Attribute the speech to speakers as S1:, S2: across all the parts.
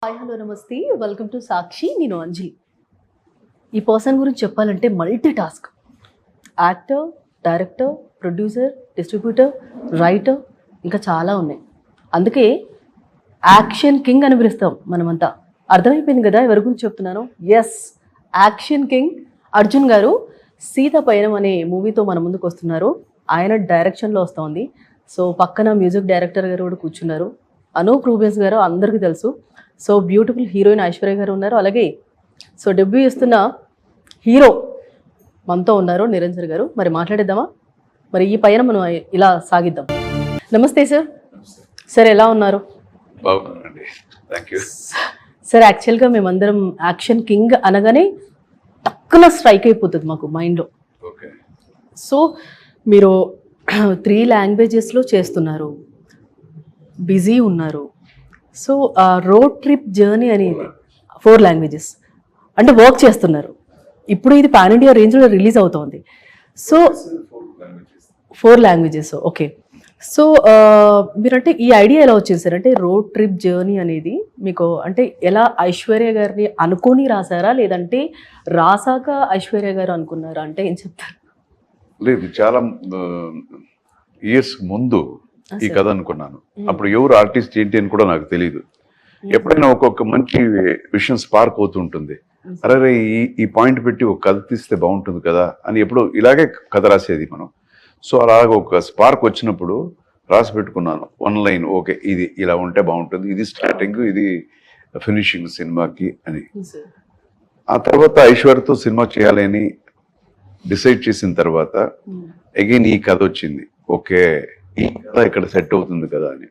S1: Hi hello నమస్తే welcome to సాక్షి. నేను అంజలి. ఈ పర్సన్ గురించి చెప్పాలంటే multi task. Actor, director, producer, distributor, writer, ఇంకా చాలా ఉన్నాయి. అందుకే యాక్షన్ కింగ్ అని పిలుస్తాం మనమంతా. అర్థమైపోయింది కదా ఎవరి గురించి చెప్తున్నాను? ఎస్, యాక్షన్ కింగ్ అర్జున్ గారు సీత పయనం అనే మూవీతో మన ముందుకు వస్తున్నారు. ఆయన డైరెక్షన్లో వస్తుంది. సో పక్కన మ్యూజిక్ డైరెక్టర్ గారు కూడా కూర్చున్నారు. అనూప్ రూబెన్స్ గారు అందరికీ తెలుసు. సో బ్యూటిఫుల్ హీరోయిన్ ఐశ్వర్య గారు ఉన్నారు. అలాగే సో డెబ్యూ ఇస్తున్న హీరో మనతో ఉన్నారు నిరంజన్ గారు. మరి మాట్లాడేద్దామా? మరి ఈ పైన మనం ఇలా సాగిద్దాం. నమస్తే సార్. సార్ ఎలా ఉన్నారు?
S2: బాగున్నానండి, థ్యాంక్ యూ.
S1: సార్ యాక్చువల్గా మేమందరం యాక్షన్ కింగ్ అనగానే తక్కువ స్ట్రైక్ అయిపోతుంది మాకు మైండ్లో.
S2: ఓకే.
S1: సో మీరు 3 లాంగ్వేజెస్లో చేస్తున్నారు, బిజీ ఉన్నారు. సో రోడ్ ట్రిప్ జర్నీ అనేది 4 లాంగ్వేజెస్ అంటే వర్క్ చేస్తున్నారు. ఇప్పుడు ఇది పాన్ ఇండియా రేంజ్లో రిలీజ్ అవుతోంది. So 4 languages. ఓకే. సో మీరంటే ఈ ఐడియా ఎలా వచ్చింది సార్? అంటే రోడ్ ట్రిప్ జర్నీ అనేది మీకు అంటే ఎలా ఐశ్వర్య గారిని అనుకొని రాసారా, లేదంటే రాసాక ఐశ్వర్య గారు అనుకున్నారా? అంటే ఏం చెప్తారు?
S2: లేదు, చాలా ఇయర్స్ ముందు ఈ కథ అనుకున్నాను. అప్పుడు ఎవరు ఆర్టిస్ట్ ఏంటి అని కూడా నాకు తెలియదు. ఎప్పుడైనా ఒక్కొక్క మంచి విషయం స్పార్క్ అవుతుంటుంది. అరే ఈ పాయింట్ పెట్టి ఒక కథ తీస్తే బాగుంటుంది కదా అని ఎప్పుడు ఇలాగే కథ రాసేది మనం. సో అలాగ ఒక స్పార్క్ వచ్చినప్పుడు రాసి పెట్టుకున్నాను 1 లైన్. ఓకే, ఇది ఇలా ఉంటే బాగుంటుంది, ఇది స్టార్టింగ్, ఇది ఫినిషింగ్ సినిమాకి అని. ఆ తర్వాత ఐశ్వర్యతో సినిమా చేయాలని డిసైడ్ చేసిన తర్వాత అగైన్ ఈ కథ వచ్చింది. ఓకే, ఈ కథ ఇక్కడ సెట్ అవుతుంది కదా అని.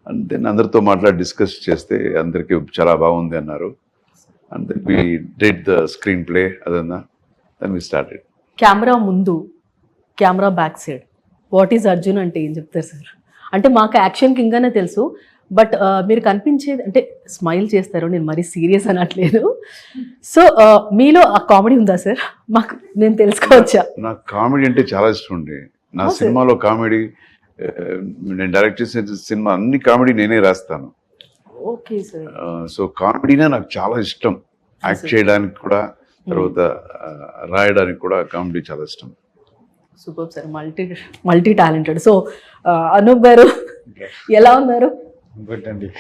S2: అండ్ దెన్ అందరితో మాట్లాడి డిస్కస్ చేస్తే అందరికి చాలా బాగుంది అన్నారు. And then we did the screenplay. అదన్నా దెన్ వి స్టార్టెడ్.
S1: కెమెరా ముందు, camera back side what is Arjun అంటే ఏం చెప్తారు సార్? అంటే మాకు యాక్షన్ కింగ్ అనే తెలుసు, బట్ మీరు కనిపించేది అంటే స్మైల్ చేస్తారు. నేను మరీ సీరియస్ అనట్లేదు. సో మీలో ఆ కామెడీ ఉందా సార్? మాకు నేను తెలుసుకోవచ్చా?
S2: నాకు కామెడీ అంటే చాలా ఇష్టం అండి. నా సినిమాలో కామెడీ, నేను డైరెక్ట్ చేసిన సినిమా అన్ని కామెడీ నేనే రాస్తాను.
S1: Okay sir.
S2: సో కామెడీనే నాకు చాలా ఇష్టం. యాక్ట్ చేయడానికి కూడా, తర్వాత రాయడానికి కూడా కామెడీ చాలా ఇష్టం.
S1: Super sir, multi talented. So Anoop గారు ఎలా ఉన్నారు?
S3: గుడ్ అండి.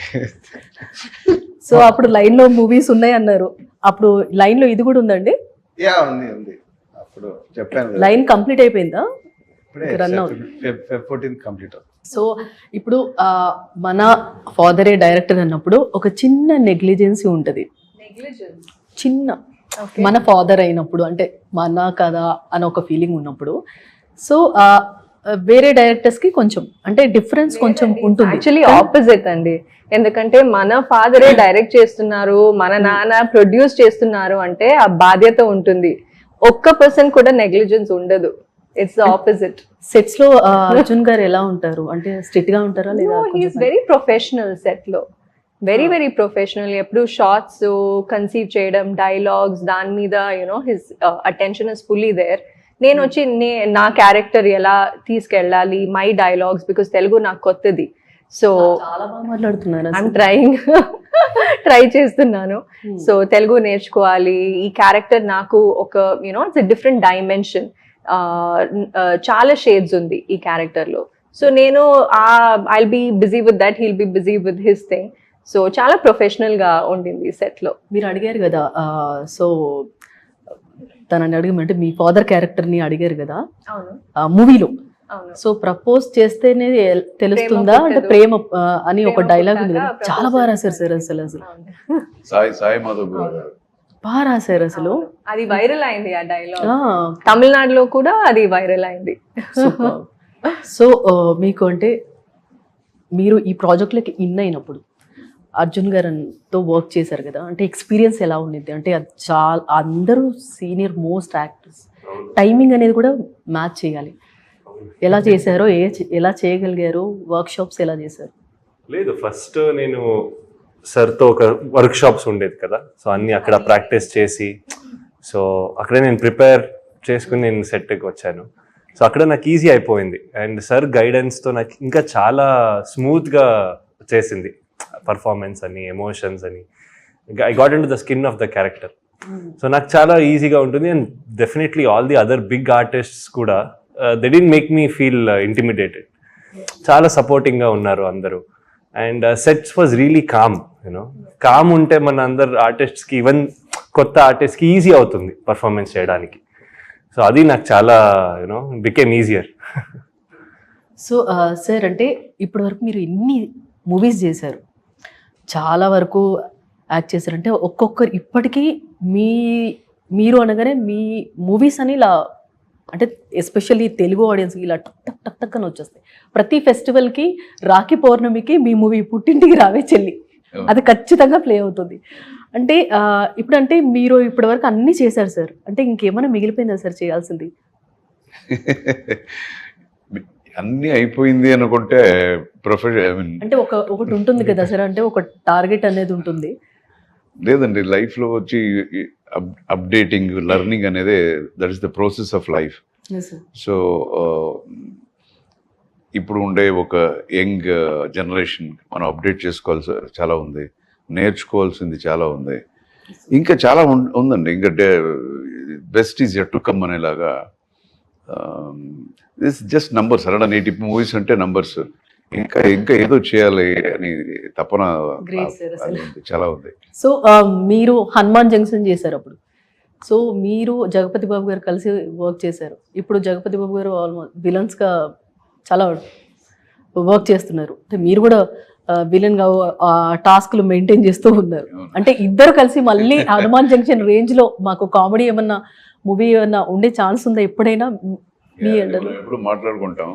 S1: సో అప్పుడు లైన్ లో మూవీస్ ఉన్నాయి అన్నారు. అప్పుడు లైన్ లో ఇది కూడా ఉందండి?
S3: యా, ఉంది. అప్పుడు చెప్పాను,
S1: లైన్ కంప్లీట్ అయిపోయిందా? Run out.
S3: Feb 14 కంప్లీట్ అవుతుంది.
S1: సో ఇప్పుడు మన ఫాదరే డైరెక్టర్ అన్నప్పుడు ఒక చిన్న నెగ్లిజెన్సీ ఉంటుంది. చిన్న మన ఫాదర్ అయినప్పుడు అంటే మన కదా అని ఒక ఫీలింగ్ ఉన్నప్పుడు, సో వేరే డైరెక్టర్స్ కి కొంచెం అంటే డిఫరెన్స్ కొంచెం ఉంటుంది.
S4: యాక్చువల్లీ ఆపోజిట్ అండి. ఎందుకంటే మన ఫాదరే డైరెక్ట్ చేస్తున్నారు, మన నాన్న ప్రొడ్యూస్ చేస్తున్నారు అంటే ఆ బాధ్యత ఉంటుంది. ఒక్క పర్సన్ కూడా నెగ్లిజెన్స్ ఉండదు. It's opposite.
S1: సెట్స్ లో అర్జున్ గారు ఎలా ఉంటారు? అంటే స్ట్రిక్ట్ గా ఉంటారా లేదా?
S4: He is very professional. సెట్ లో వెరీ ప్రొఫెషనల్. ఎప్పుడు షార్ట్స్ కన్సీవ్ చేయడం, డైలాగ్స్, దాని మీద you know his attention is fully there. నేను వచ్చి నా క్యారెక్టర్ ఎలా తీసుకెళ్ళాలి, మై డైలాగ్స్, బికాస్ తెలుగు నాకు కొత్తది. సో
S1: చాలా బాగా మాట్లాడుతున్నారు.
S4: ఐఎమ్ ట్రై చేస్తున్నాను. సో తెలుగు నేర్చుకోవాలి. ఈ క్యారెక్టర్ నాకు ఒక you know it's a different dimension. చాలా షేడ్స్ ఉంది ఈ క్యారెక్టర్ లో. సో నేను I'll be busy with that, he'll be busy with his thing. So చాలా ప్రొఫెషనల్ గా ఉండింది సెట్ లో.
S1: మీరు అడిగారు కదా, సో తనని అడగమంటే మీ ఫాదర్ క్యారెక్టర్ ని అడిగారు కదా మూవీలో. సో ప్రపోజ్ చేస్తేనే తెలుస్తుందా అంటే ప్రేమ అని ఒక డైలాగ్ ఉంది కదా, చాలా బాగా రాశారు సార్. అసలు
S2: సాయి మాధవ్ గారు
S1: బాగా రాశారు అసలు.
S4: అది వైరల్ అయింది ఆ డైలాగ్. తమిళనాడులో కూడా అది వైరల్ అయింది.
S1: సో మీకు అంటే మీరు ఈ ప్రాజెక్ట్లకి ఇన్ అయినప్పుడు అర్జున్ గారితో వర్క్ చేశారు కదా, అంటే ఎక్స్పీరియన్స్ ఎలా ఉండింది? అంటే చాలా అందరూ సీనియర్ మోస్ట్ యాక్టర్స్, టైమింగ్ అనేది కూడా మ్యాచ్ చేయాలి. ఎలా చేశారో, ఎలా చేయగలిగారు? వర్క్ షాప్స్ ఎలా చేశారు?
S5: లేదు, ఫస్ట్ నేను సార్తో ఒక వర్క్ షాప్స్ ఉండేది కదా, సో అన్ని అక్కడ ప్రాక్టీస్ చేసి, సో అక్కడే నేను ప్రిపేర్ చేసుకుని నేను సెట్కి వచ్చాను. సో అక్కడ నాకు ఈజీ అయిపోయింది. అండ్ సార్ గైడెన్స్తో నాకు ఇంకా చాలా స్మూత్గా చేసింది పర్ఫార్మెన్స్ అని, ఎమోషన్స్ అని, I got into the skin of the character. So నాకు చాలా ఈజీగా ఉంటుంది. And definitely all the other big artists కూడా they didn't make me feel intimidated. చాలా సపోర్టింగ్గా ఉన్నారు అందరూ. And sets was really calm. Calm ఉంటే మన అందరు ఆర్టిస్ట్స్కి, ఈవెన్ కొత్త ఆర్టిస్ట్కి ఈజీ అవుతుంది పర్ఫార్మెన్స్ చేయడానికి. సో అది నాకు చాలా బికేమ్ ఈజియర్.
S1: సో సార్, అంటే ఇప్పటి వరకు మీరు ఎన్ని మూవీస్ చేశారు, చాలా వరకు యాక్ట్ చేశారు. అంటే ఒక్కొక్కరు ఇప్పటికీ మీరు అనగానే మీ మూవీస్ అని ఇలా, అంటే ఎస్పెషల్లీ తెలుగు ఆడియన్స్కి ఇలా టక్ టక్ టక్ టక్ అని వచ్చేస్తాయి. ప్రతి ఫెస్టివల్కి, రాఖీ పౌర్ణమికి మీ మూవీ పుట్టింటికి రావే చెల్లి అది ఖచ్చితంగా ప్లే అవుతుంది. అంటే ఇప్పుడంటే మీరు ఇప్పటి వరకు అన్నీ చేశారు సార్, అంటే ఇంకేమైనా మిగిలిపోయిందా సార్ చేయాల్సింది?
S2: అన్నీ అయిపోయింది అనుకుంటే
S1: అంటే ఒకటి ఉంటుంది కదా సార్, అంటే ఒక టార్గెట్ అనేది ఉంటుంది.
S2: లేదండి, లైఫ్లో వచ్చి అప్డేటింగ్, లెర్నింగ్ అనేది that is the process of life. So ఇప్పుడు ఉండే ఒక యంగ్ జనరేషన్ మనం అప్డేట్ చేసుకోవాల్సి చాలా ఉంది, నేర్చుకోవాల్సింది చాలా ఉంది, ఇంకా చాలా ఉందండి. ఇంకా best is yet to come అనేలాగా. This just numbers. 180 మూవీస్ అంటే నంబర్స్. ఇంకా ఇంకా ఏదో చేయాలి అని తపన చాలా ఉంది.
S1: సో మీరు హనుమాన్ జంక్షన్ చేశారు అప్పుడు. సో మీరు జగపతి బాబు గారు కలిసి వర్క్ చేశారు. ఇప్పుడు జగపతి బాబు గారు ఆల్మోస్ట్ విలన్స్గా చాలా వర్క్ చేస్తున్నారు. అంటే మీరు కూడా విలన్గా టాస్క్లు మెయింటైన్ చేస్తూ ఉన్నారు. అంటే ఇద్దరు కలిసి మళ్ళీ హనుమాన్ జంక్షన్ రేంజ్లో మాకు కామెడీ ఏమన్నా మూవీ ఏమన్నా ఉండే ఛాన్స్ ఉందా ఎప్పుడైనా? మీ
S2: ఎప్పుడు మాట్లాడుకుంటాం,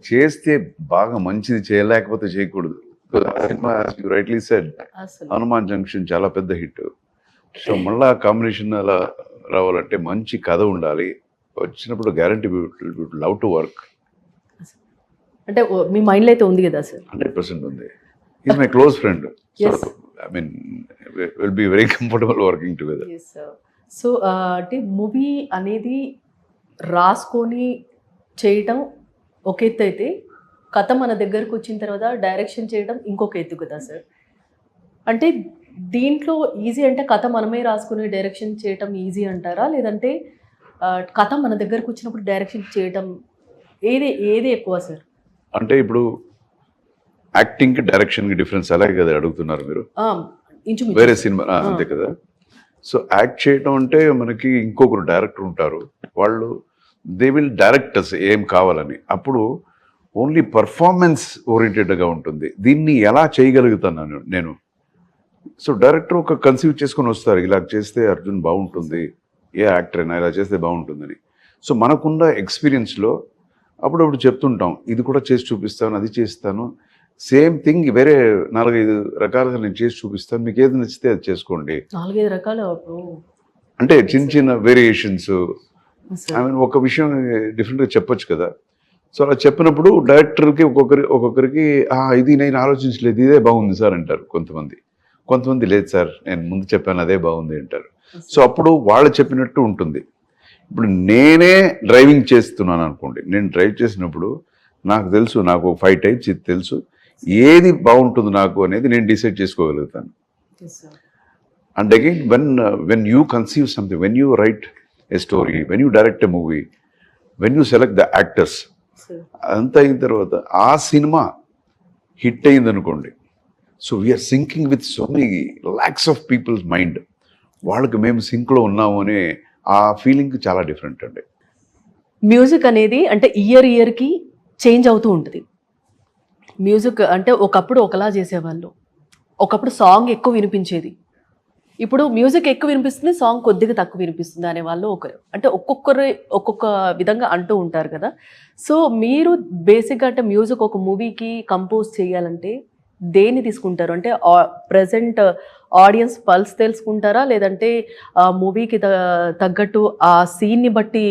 S2: చేస్తే బాగా మంచిది, చేయలేకపోతే చేయకూడదు. రైట్లీ సెడ్, హనుమాన్ జంక్షన్ చాలా పెద్ద హిట్. సో మళ్ళా కాంబినేషన్ అలా రావాలంటే మంచి కథ ఉండాలి. వచ్చినప్పుడు గ్యారంటీ లవ్ టు వర్క్.
S1: అంటే మీ మైండ్లో అయితే ఉంది కదా సార్?
S2: 100% ఉంది. Is my close friend. So I mean will be very comfortable working together.
S1: So అంటే మూవీ అనేది రాసుకొని చేయటం ఒక ఎత్తు అయితే, కథ మన దగ్గరకు వచ్చిన తర్వాత డైరెక్షన్ చేయడం ఇంకొక ఎత్తు కదా సార్. అంటే దీంట్లో ఈజీ అంటే కథ మనమే రాసుకుని డైరెక్షన్ చేయటం ఈజీ అంటారా, లేదంటే కథ మన దగ్గరకు వచ్చినప్పుడు డైరెక్షన్ చేయటం ఏది ఎక్కువ సార్?
S2: అంటే ఇప్పుడు యాక్టింగ్కి డైరెక్షన్కి డిఫరెన్స్ అలాగే కదా అడుగుతున్నారు మీరు? వేరే సినిమా అంతే కదా. సో యాక్ట్ చేయడం అంటే మనకి ఇంకొకరు డైరెక్టర్ ఉంటారు, వాళ్ళు దే విల్ డైరెక్ట్ అస్ ఏం కావాలని. అప్పుడు ఓన్లీ పర్ఫార్మెన్స్ ఓరియంటెడ్గా ఉంటుంది. దీన్ని ఎలా చేయగలుగుతాను నేను? సో డైరెక్టర్ ఒక కన్సీవ్ చేసుకొని వస్తారు, ఇలా చేస్తే అర్జున్ బాగుంటుంది, ఏ యాక్టర్ అయినా ఇలా చేస్తే బాగుంటుందని. సో మనకున్న ఎక్స్పీరియన్స్లో అప్పుడప్పుడు చెప్తుంటాం, ఇది కూడా చేసి చూపిస్తాను, అది చేస్తాను, సేమ్ థింగ్ వేరే 4-5 రకాలుగా నేను చేసి చూపిస్తాను, మీకు ఏది నచ్చితే అది చేసుకోండి.
S1: 4-5 రకాలు
S2: అంటే చిన్న చిన్న వేరియేషన్స్. ఐ మీన్ ఒక విషయం డిఫరెంట్గా చెప్పొచ్చు కదా. సో అలా చెప్పినప్పుడు డైరెక్టర్కి ఒక్కొక్కరికి ఇది నేను ఆలోచించలేదు, ఇదే బాగుంది సార్ అంటారు కొంతమంది లేదు సార్ నేను ముందు చెప్పాను అదే బాగుంది అంటారు. సో అప్పుడు వాళ్ళు చెప్పినట్టు ఉంటుంది. ఇప్పుడు నేనే డ్రైవింగ్ చేస్తున్నాను అనుకోండి, నేను డ్రైవ్ చేసినప్పుడు నాకు తెలుసు, నాకు 5 టైప్స్ ఇది తెలుసు, ఏది బాగుంటుంది నాకు అనేది నేను డిసైడ్ చేసుకోగలుగుతాను. And again when you conceive something, when you write a story, when you direct a movie, when you select the actors, అంతా అయిన తర్వాత ఆ సినిమా హిట్ అయింది అనుకోండి, so we are syncing with so many lakhs of people's mind. వాళ్ళకి మేము సింక్లో ఉన్నాము అనే ఆ ఫీలింగ్ చాలా డిఫరెంట్ అండి.
S1: మ్యూజిక్ అనేది అంటే ఇయర్కి చేంజ్ అవుతూ ఉంటుంది. మ్యూజిక్ అంటే ఒకప్పుడు ఒకలా చేసేవాళ్ళు, ఒకప్పుడు సాంగ్ ఎక్కువ వినిపించేది, ఇప్పుడు మ్యూజిక్ ఎక్కువ వినిపిస్తుంది, సాంగ్ కొద్దిగా తక్కువ వినిపిస్తుంది అనేవాళ్ళు ఒకరు. అంటే ఒక్కొక్క విధంగా అంటూ ఉంటారు కదా. సో మీరు బేసిక్గా అంటే మ్యూజిక్ ఒక మూవీకి కంపోజ్ చేయాలంటే దేన్ని తీసుకుంటారు? అంటే ప్రజెంట్ ఆడియన్స్ పల్స్ తెలుసుకుంటారా, లేదంటే ఆ మూవీకి తగ్గట్టు ఆ సీన్ని బట్టి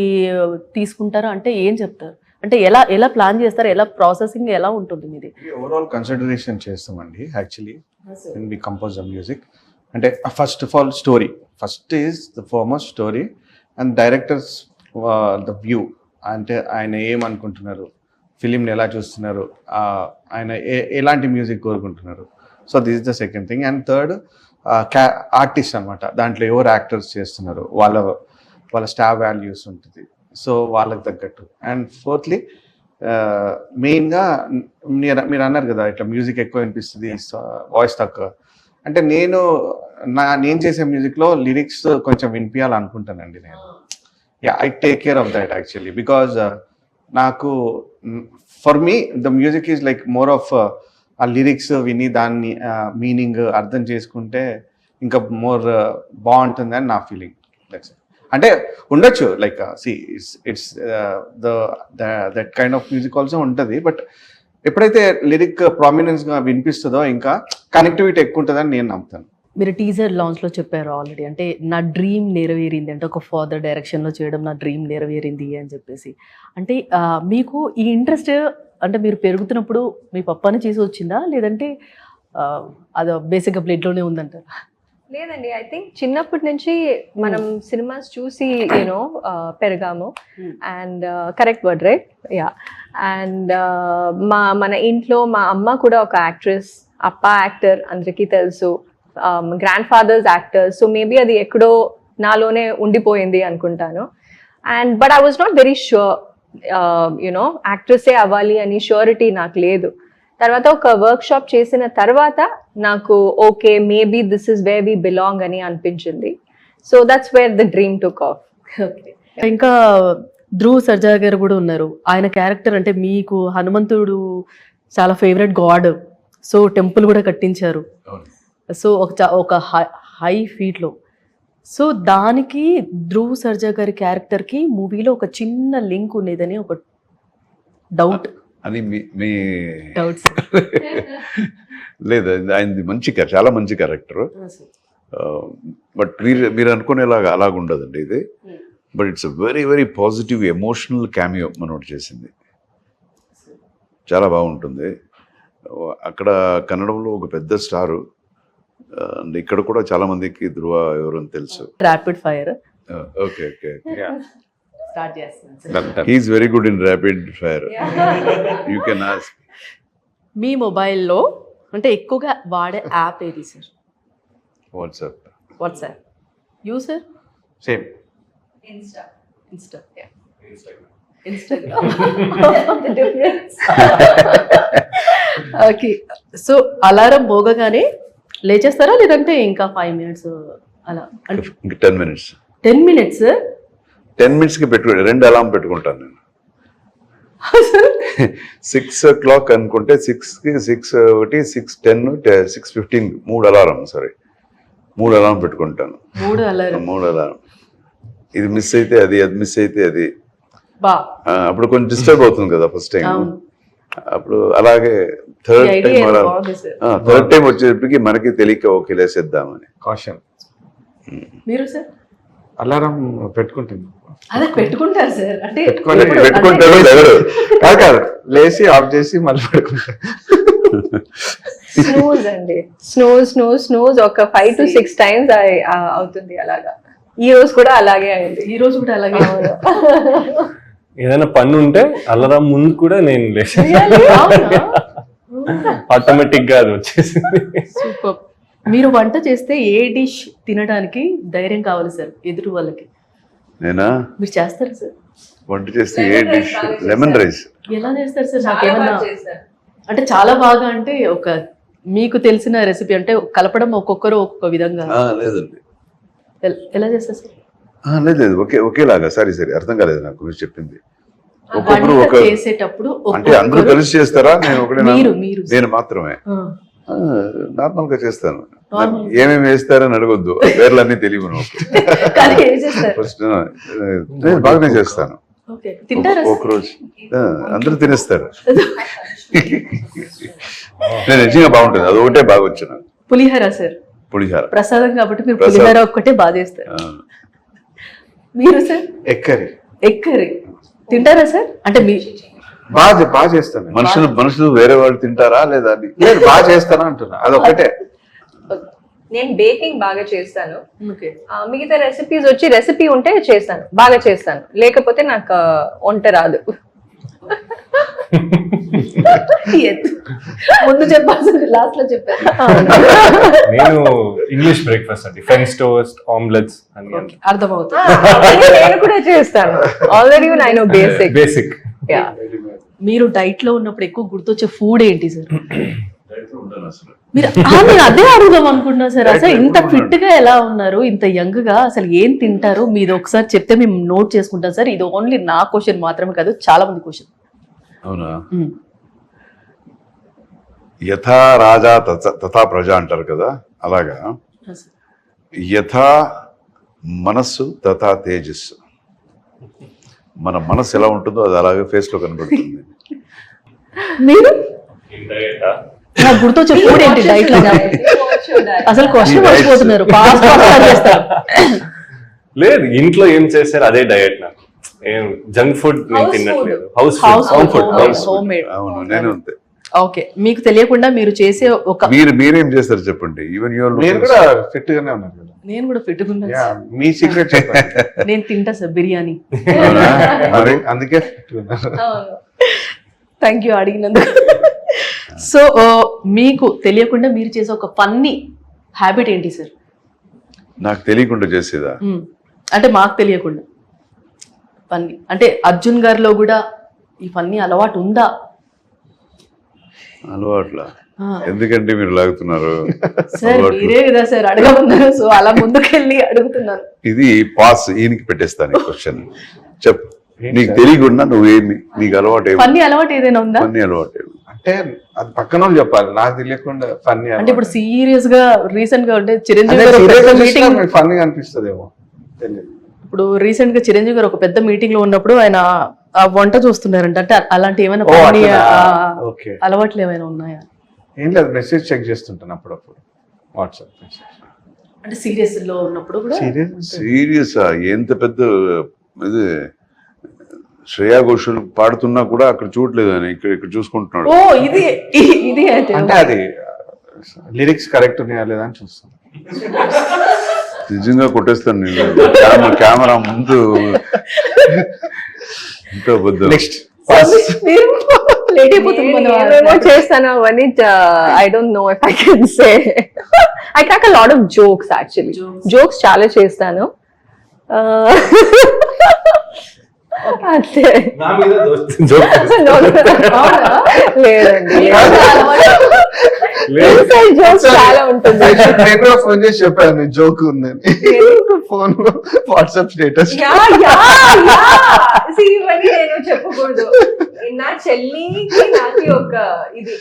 S1: తీసుకుంటారా? అంటే ఏం చెప్తారు? అంటే ఎలా ప్లాన్ చేస్తారు, ఎలా ప్రాసెసింగ్ ఎలా ఉంటుంది మీది?
S3: ఓవరాల్ కన్సిడరేషన్ చేస్తామండి actually when we compose the music. అంటే first of all story, first is the foremost story and directors the view. అంటే ఆయన ఏమనుకుంటున్నారు, ఫిలింని ఎలా చూస్తున్నారు, ఆయన ఎలాంటి మ్యూజిక్ కోరుకుంటున్నారు, so this is the second thing. And third artist అనమాట, దాంట్లో ఎవరు యాక్టర్స్ చేస్తున్నారు, వాళ్ళ స్టార్ వాల్యూస్ ఉంటుంది, సో వాళ్ళకి తగ్గట్టు. అండ్ ఫోర్త్లీ మెయిన్గా మీరు అన్నారు కదా ఇట్లా మ్యూజిక్ ఎక్కువ వినిపిస్తుంది, వాయిస్ తక్కువ. అంటే నేను చేసే మ్యూజిక్లో లిరిక్స్ కొంచెం వినిపించాలనుకుంటానండి నేను. I take care of that actually, because నాకు for me the music is like more of uh lyrics విని దాన్ని మీనింగ్ అర్థం చేసుకుంటే ఇంకా మోర్ బాగుంటుందని నా ఫీలింగ్. That's it. అంటే ఉండొచ్చు like it's that kind of music also ఉంటుంది, బట్ ఎప్పుడైతే లిరిక్ ప్రామినెన్స్గా వినిపిస్తుందో ఇంకా కనెక్టివిటీ ఎక్కువ ఉంటుందని నేను నమ్ముతాను.
S1: మీరు టీజర్ లాంచ్లో చెప్పారు ఆల్రెడీ, అంటే నా డ్రీమ్ నెరవేరింది, అంటే ఒక ఫాదర్ డైరెక్షన్లో చేయడం నా డ్రీమ్ నెరవేరింది అని చెప్పేసి. అంటే మీకు ఈ ఇంట్రెస్ట్ అంటే మీరు పెరుగుతున్నప్పుడు మీ పప్పాని చేసి వచ్చిందా, లేదంటే అది బేసిక్గా బ్లడ్లోనే ఉందంటారు?
S4: లేదండి, ఐ థింక్ చిన్నప్పటి నుంచి మనం సినిమాస్ చూసి యూనో పెరిగాము. And correct word right, yeah. And మన ఇంట్లో మా అమ్మ కూడా ఒక యాక్ట్రెస్, అప్ప యాక్టర్, అందరికీ తెలుసు, grandfathers actors. So maybe అది ఎక్కడో నాలోనే ఉండిపోయింది అనుకుంటాను. And but I was not very sure you know యాక్ట్రెస్సే అవ్వాలి అని ష్యూరిటీ నాకు లేదు. తర్వాత ఒక వర్క్ షాప్ చేసిన తర్వాత నాకు okay maybe this is where we belong అని అనిపించింది. So that's where the dream took off.
S1: Okay. ఇంకా ధ్రువ్ సర్జా గారు కూడా ఉన్నారు. ఆయన క్యారెక్టర్ అంటే మీకు హనుమంతుడు చాలా ఫేవరెట్ గాడ్, సో టెంపుల్ కూడా కట్టించారు. సో ఒక హై ఫీట్లో. సో దానికి ధ్రువ్ సర్జా గారి క్యారెక్టర్కి మూవీలో ఒక చిన్న లింక్ ఉండేదని ఒక డౌట్
S2: అని మీ
S1: డౌట్స్.
S2: లేదు, ఆయనది చాలా మంచి క్యారెక్టర్, బట్ మీరు అనుకునేలాగా అలాగ ఉండదండి ఇది. But it's very very positive emotional cameo మనోడు చేసింది, చాలా బాగుంటుంది. అక్కడ కన్నడంలో ఒక పెద్ద స్టారు, అండ్ ఇక్కడ కూడా చాలా మందికి ధ్రువ ఎవరని తెలుసు.
S1: Rapid fire.
S2: Okay okay,
S1: start చేస్తాను.
S2: He's very good in rapid fire, you can ask.
S1: మీ మొబైల్లో అంటే ఎక్కువగా వాడే యాప్ ఏది sir?
S2: WhatsApp.
S1: WhatsApp. You sir?
S3: Same.
S1: Insta. Okay. So alarm మోగగానే లేచేస్తారా, లేదంటే ఇంకా 5 minutes అలా?
S2: 10 minutes.
S1: 10 minutes?
S2: 10 minutesకి పెట్టుకుంటా, 2 అలారం పెట్టుకుంటాను నేను. 6 o'clock అనుకుంటే 6కి 6 ఒకటి 6:10 6:15 3 అలారం, సారీ 3 అలారం పెట్టుకుంటాను.
S1: 3 అలారం.
S2: 3 అలారం. ఇది మిస్ అయితే అది మిస్ అయితే అది,
S1: బా
S2: అప్పుడు కొంచెం డిస్టర్బ్ అవుతుంది కదా ఫస్ట్ టైం. అప్పుడు అలాగే థర్డ్ టైం వచ్చేటప్పటికి మనకి తెలియక ఓకే లేసేద్దామని.
S3: కాషన్.
S1: మీరు సార్?
S3: అలారం పెట్టుకుంటుంది.
S1: అదే పెట్టుకుంటారు సార్, అంటే
S2: పెట్టుకుంటారు ఎవరు
S3: కాదు, లేచి ఆఫ్ చేసి మళ్ళీ పెట్టుకుంటారు.
S4: స్నూజ్ అండి, స్నూజ్ ఒక 5 to 6 times అవుతుంది అలాగా. ఈ రోజు కూడా అలాగే అయింది.
S1: ఈ రోజు కూడా అలాగే.
S5: ఏదైనా పని ఉంటే అలారం ముందు కూడా నేను లేచాను, ఆటోమేటిక్ గా అది వచ్చేసింది.
S1: సూపర్. మీరు వంట చేస్తే ఏ డిష్ తినడానికి ధైర్యం కావాలి సార్ ఎదురు వాళ్ళకి?
S2: నేనా?
S1: మీరు చేస్తారు సార్
S2: వంట చేస్తే ఏ డిష్? Lemon rice.
S1: ఎలా చేస్తారు సార్? నాకేమన్నా అంటే చాలా బాగా, అంటే ఒక మీకు తెలిసిన రెసిపీ, అంటే కలపడం ఒక్కొక్కరు ఒక్కొక్క విధంగా.
S2: లేదండి.
S1: ఎలా చేస్తారు సార్?
S2: లేదు ఒకేలాగా. సరే అర్థం కాలేదు నాకు మీరు చెప్పింది. ఒక్కొక్కరు
S1: వంట
S2: ఒక
S1: చేసేటప్పుడు
S2: అంటే అందరూ కలిసి చేస్తారా? నేను ఒకటే
S1: మీరు
S2: నేను మాత్రమే నార్మల్ గా చేస్తాను. ఏమేమి వేస్తారని అడగొద్దు, పేర్లన్నీ తెలియవు నాకు.
S1: కానీ ఏం చేస్తారు?
S2: ఫస్ట్ నేను బాగానే చేస్తాను.
S1: తింటారా?
S2: ఒకరోజు అందరూ తినేస్తారు. నేను నిజంగా బాగుంటుంది, అది ఒకటే బాగా వచ్చిన.
S1: పులిహోర సార్?
S2: పులిహోర
S1: ప్రసాదం కాబట్టి మీరు పులిహోర ఒక్కటే బాగా చేస్తారు. మీరు sir?
S3: Egg curry.
S1: Egg curry తింటారా సార్? అంటే మీ
S3: బాగా చేస్తాను.
S2: మనుషులు వేరే వాళ్ళు తింటారా లేదా?
S3: లేదు, బాగా చేస్తాను అంటున్నా, అదొకటే.
S4: నేను బేకింగ్ బాగా చేస్తాను. మిగతా రెసిపీస్ వచ్చి రెసిపీ ఉంటే చేస్తాను, బాగా చేస్తాను, లేకపోతే నాకు వంట రాదు.
S1: ముందు చెప్పాల్సింది లాస్ట్ లో చెప్పారు.
S5: నేను ఇంగ్లీష్ బ్రేక్ఫాస్ట్ అండి, ఫ్రెంచ్ టోస్ట్, ఆమ్లెట్స్ అన్ని
S1: అర్థమవుతుంది.
S4: నేను కూడా చేస్తాను already, I know basic.
S5: Basic.
S1: మీరు డైట్ లో ఉన్నప్పుడు ఎక్కువ గుర్తొచ్చే ఫుడ్ ఏంటి సార్?
S2: అసలు
S1: మీరు అదే అడుగుదాం అనుకుంటున్నా సార్. అసలు ఇంత ఫిట్ గా ఎలా ఉన్నారు, ఇంత యంగ్ గా అసలు ఏం తింటారు మీది ఒకసారి చెప్తే మేము నోట్ చేసుకుంటాం సార్. ఇది ఓన్లీ నా క్వశ్చన్ మాత్రమే కాదు, చాలా మంది క్వశ్చన్.
S2: అవునా? యథా రాజా తథా ప్రజ అంటారు కదా, అలాగా యథా మనస్సు తథా తేజస్సు. మన మనస్సు ఎలా ఉంటుందో అది అలాగే ఫేస్ లో కనబడుతుంది.
S1: మీరు నాకు గుర్తొచ్చే ఫుడ్ ఏంటి డైట్ లో? అసలు క్వశ్చన్ మర్చిపోతున్నారు.
S5: లేదు, ఇంట్లో ఏం చేశారు అదే డయట్. నాకు ఏం జంక్ ఫుడ్ నేను తినట్లేదు. House food.
S1: Home made.
S2: అవును, నేను అంతే.
S1: ఓకే, మీకు తెలియకుండా మీరు చేసే ఒక
S2: మీరేం చేస్తారు చెప్పండి? ఈవెన్ యువర్
S3: నేను కూడా ఫిట్ గానే ఉన్నాను కదా.
S1: నేను కూడా పెట్టుకున్నాను.
S3: Yeah, మీ సీక్రెట్ చెప్పండి.
S1: నేను తింటా సార్ బిర్యానీ.
S3: అందుకే ఫిట్ ఉన్నాను.
S1: థ్యాంక్ యూ అడిగినందుకు. సో మీకు తెలియకుండా మీరు చేసే ఒక ఫన్నీ హ్యాబిట్ ఏంటి సార్?
S2: నాకు తెలియకుండా చేసేదా?
S1: అంటే మాకు తెలియకుండా ఫన్నీ అంటే అర్జున్ గారిలో కూడా ఈ ఫన్నీ అలవాటు ఉందా?
S2: అలవాట్లా? ఎందుకంటే మీరు లాగుతున్నారు.
S1: సార్ మీరే కదా సార్ అడగమన్నారు, సో అలా ముందుకెళ్ళి అడుగుతున్నాను.
S2: ఇది పాస్, ఈయనకి పెట్టేస్తాను క్వశ్చన్. చెప్పు, నీకు తెలియకుండా నువ్వేమి, నీకు అలవాటు ఏమి?
S1: ఫన్నీ అలవాటు ఏదైనా ఉందా?
S2: ఫన్నీ అలవాటు ఏమి
S3: అంటే అది పక్కన వాళ్ళు చెప్పాలి, నాకు తెలియకుండా ఫన్నీ.
S1: అంటే ఇప్పుడు సీరియస్ గా రీసెంట్ గా అంటే చిరంజీవి గారు ఒక పెద్ద మీటింగ్,
S3: ఫన్నీ అనిపిస్తుందేమో తెలియదు.
S1: ఇప్పుడు రీసెంట్ గా చిరంజీవి గారు ఒక పెద్ద మీటింగ్ లో ఉన్నప్పుడు ఆయన ఆ వంట చూస్తున్నారంట. అంటే అలాంటి ఏమైనా ఫన్నీ
S3: ఓకే,
S1: అలవాట్లు ఏమైనా ఉన్నాయా?
S3: ఏం లేదు, మెసేజ్ చెక్ చేస్తుంటాను అప్పుడప్పుడు వాట్సాప్ మెసేజ్.
S1: అంటే సీరియస్ లో ఉన్నప్పుడు కూడా
S2: సీరియస్ ఎంత పెద్ద ఇది శ్రేయా ఘోషల్ పాడుతున్నా కూడా అక్కడ చూడలేదు ఆయన, ఇక్కడ చూసుకుంటున్నాడు.
S1: ఓ ఇది ఇది
S3: అంటే అది లిరిక్స్ కరెక్ట్ ఉన్నాయా లేదా అని చూస్తాను.
S2: నిజంగా కొట్టేస్తాను నేను కెమెరా ముందు. ఇంత బుద్ధి.
S3: నెక్స్ట్
S1: లేట్ అయిపోతుంది.
S4: చేస్తాను అవన్నీ. I don't know if I can say. I crack a lot of jokes actually. Jokes చాలా చేస్తాను. అంతే. లేదండి, జోక్స్ చాలా ఉంటుంది.
S3: ఫోన్ చేసి చెప్పాను జోక్ ఉందని ఫోన్ లో వాట్సాప్ స్టేటస్.
S4: ఇవన్నీ నేను చెప్పకూడదు. నా చెల్లికి నాకు ఒక ఇది,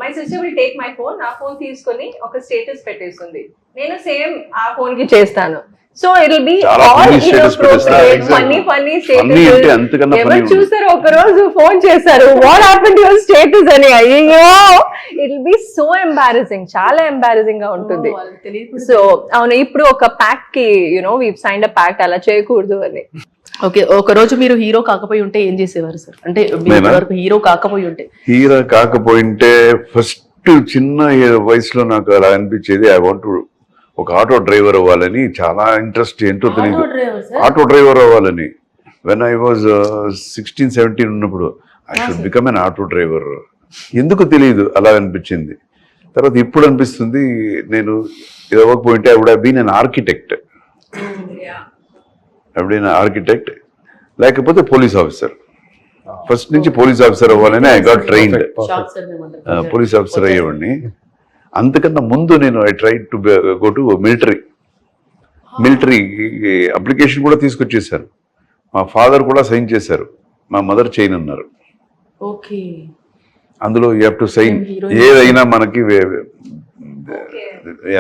S4: my sister will take my phone, నా ఫోన్ తీసుకొని ఒక స్టేటస్ పెట్టేస్తుంది. నేను సేమ్ ఆ ఫోన్ కి చేస్తాను. So it will be all inappropriate funny status. ఎవరు చూసారు ఒక రోజు ఫోన్ చేశారు, what happened to your status అని. అయ్యో, it will be so embarrassing, చాలా ఎంబారసింగ్ గా ఉంటుంది. సో అవును, ఇప్పుడు ఒక ప్యాక్ కి you know we signed a pact, అలా చేయకూడదు అని.
S1: ఓకే, ఒక రోజు మీరు హీరో కాకపోయి ఉంటే ఏం చేసేవారు సార్? అంటే హీరో కాకపోయి ఉంటే
S2: హీరో కాకపోయింటే ఫస్ట్ చిన్న వయసులో నాకు అలా అనిపించేది, ఐ వాంట్ ఒక ఆటో డ్రైవర్ అవ్వాలని. చాలా ఇంట్రెస్ట్, ఏంటో తెలియదు, ఆటో డ్రైవర్ అవ్వాలని. వెన్ ఐ వాజ్ 16-17 ఉన్నప్పుడు I should become an auto driver. ఎందుకు తెలియదు, అలా అనిపించింది. తర్వాత ఇప్పుడు అనిపిస్తుంది, నేను ఇది అవ్వకపోయింటే I would have been an architect. ఎప్పుడైనా ఆర్కిటెక్ట్ లేకపోతే పోలీస్ ఆఫీసర్. ఫస్ట్ నుంచి పోలీస్ ఆఫీసర్ అవ్వాలని I got trained. Police officer అయ్యేవాడిని. అంతకన్నా ముందు నేను I try to go to military application కూడా తీసుకొచ్చేసాను. మా ఫాదర్ కూడా సైన్ చేశారు, మా మదర్ చేయనన్నారు. అందులో యూ హ్యావ్ టు సైన్, ఏదైనా మనకి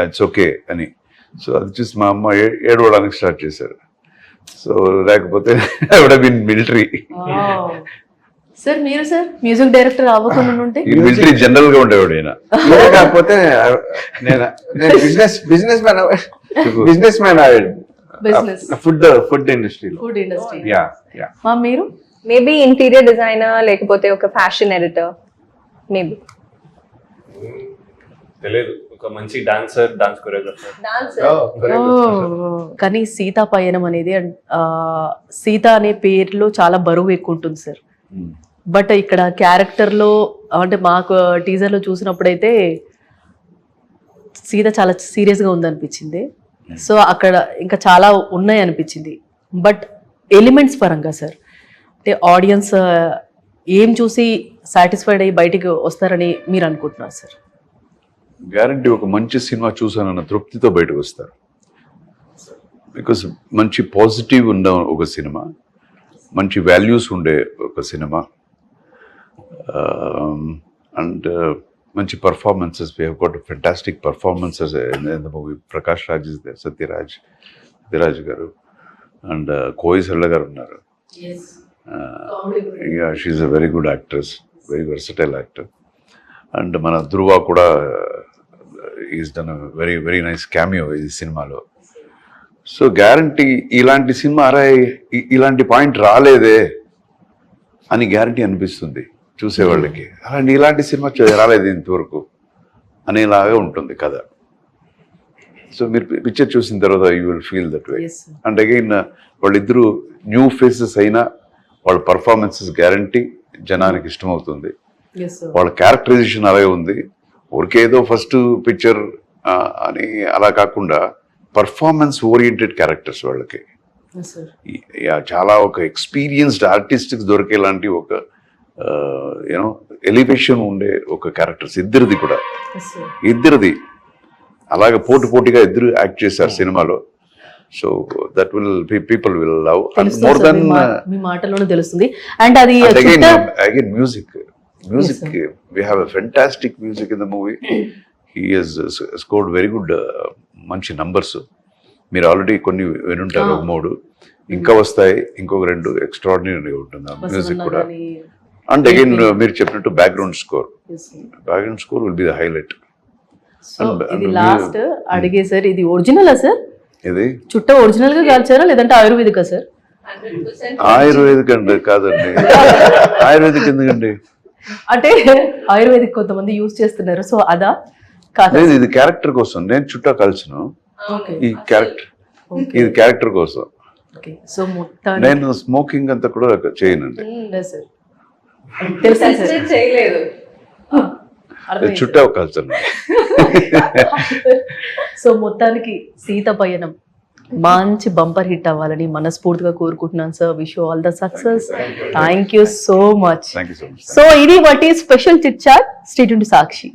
S2: ఇట్స్ ఓకే అని. సో అది చూసి మా అమ్మ ఏడవడానికి స్టార్ట్ చేశారు. సో లేకపోతే I would have been military.
S1: Sir మీరు సార్ మ్యూజిక్ డైరెక్టర్ అవ్వకుండా ఉంటే
S2: మిలిటరీ జనరల్ గా ఉండేవాడు ఆయన.
S3: కాకపోతే నేను బిజినెస్ మ్యాన్ ఫుడ్ ఇండస్ట్రీలో.
S1: Food industry.
S3: యా
S1: మీరు
S4: మేబీ ఇంటీరియర్ డిజైనర్, లేకపోతే ఒక ఫ్యాషన్ ఎడిటర్ మేబీ.
S5: తెలియదు, ఒక మంచి డాన్సర్, డాన్స్ కొరియోగ్రాఫర్.
S1: కానీ సీతా పయనం అనేది సీత అనే పేరులో చాలా బరువు ఎక్కువ ఉంటుంది సార్. బట్ ఇక్కడ క్యారెక్టర్లో అంటే మాకు టీజర్లో చూసినప్పుడైతే సీత చాలా సీరియస్గా ఉందనిపించింది. సో అక్కడ ఇంకా చాలా ఉన్నాయి అనిపించింది. బట్ ఎలిమెంట్స్ పరంగా సార్ అంటే ఆడియన్స్ ఏం చూసి సాటిస్ఫైడ్ అయ్యి బయటికి వస్తారని మీరు అనుకుంటున్నారు సార్?
S2: గ్యారంటీ ఒక మంచి సినిమా చూసానన్న తృప్తితో బయటకు వస్తారు. బికాస్ మంచి పాజిటివ్ ఉన్న ఒక సినిమా, మంచి వాల్యూస్ ఉండే ఒక సినిమా, అండ్ మంచి performances. We have got fantastic performances in the movie. Prakash Raj is there, Sathyaraj garu and కోయి సళ్ళ గారు ఉన్నారు. Yeah, she's a very good actress, very versatile actor. And మన ధృవ కూడా is done very nice cameo ఈ సినిమాలో. సో గ్యారంటీ ఇలాంటి cinema ఇలాంటి పాయింట్ రాలేదే అని గ్యారంటీ అనిపిస్తుంది చూసేవాళ్ళకి. ఇలాంటి సినిమా రాలేదు ఇంతవరకు అనేలాగా ఉంటుంది కథ. సో మీరు పిక్చర్ చూసిన తర్వాత you will feel that way. And again వాళ్ళిద్దరూ న్యూ ఫేసెస్ అయినా వాళ్ళ పర్ఫార్మెన్సెస్ గ్యారంటీ జనానికి ఇష్టమవుతుంది. వాళ్ళ క్యారెక్టరైజేషన్ అలాగే ఉంది. ఊరికేదో ఫస్ట్ పిక్చర్ అని అలా కాకుండా పర్ఫార్మెన్స్ ఓరియంటెడ్ క్యారెక్టర్స్ వాళ్ళకి. చాలా ఒక ఎక్స్పీరియన్స్డ్ ఆర్టిస్ట్కి దొరికేలాంటి ఒక యూనో ఎలివేషన్ ఉండే ఒక క్యారెక్టర్స్ ఇద్దరిది అలాగే పోటీగా ఇద్దరు యాక్ట్ చేశారు సినిమాలో. So that will people will love more then
S1: me మాటలోనే తెలుస్తుంది. అండ్ అది
S2: again music we have a fantastic music in the movie. He has scored very good మంచి నంబర్స్. మీరు ఆల్రెడీ కొన్ని వినుంటారు, 3 ఇంకా వస్తాయి, ఇంకొక 2 ఎక్స్ట్రాడినరీగా ఉంటుంది ఆ మ్యూజిక్ కూడా. అండ్ అగైన్ మీరు చెప్పినట్టు background score will be the highlight.
S1: ఇది లాస్ట్ అడిగే సార్, ఇది ఒరిజినలా సార్?
S2: ఇది
S1: చుట్ట ఒరిజినల్ గా కాల్చారా లేదంటే ఆయుర్వేదికా సార్?
S2: ఆయుర్వేదిక్ అండి, కాదండి. ఆయుర్వేదిక్ ఎందుకండి?
S1: అంటే ఆయుర్వేదిక్ కొంతమంది యూజ్ చేస్తున్నారు, సో అదా కాదు?
S2: ఇది క్యారెక్టర్ కోసం. నేను చుట్టా కలిసిన ఈ క్యారెక్టర్ కోసం.
S1: సో మొత్తం
S2: నేను స్మోకింగ్ అంతా కూడా చేయనండి,
S4: చేయలేదు.
S2: చుట్టా కల్చర్.
S1: సో మొత్తానికి సీత పయనం మంచి బంపర్ హిట్ అవ్వాలని మనస్ఫూర్తిగా కోరుకుంటున్నాను sir. Wish you all the success. Thank you so much.
S2: Thank you so much.
S1: So ఇది what is special chit chat. Stay tuned to Sakshi.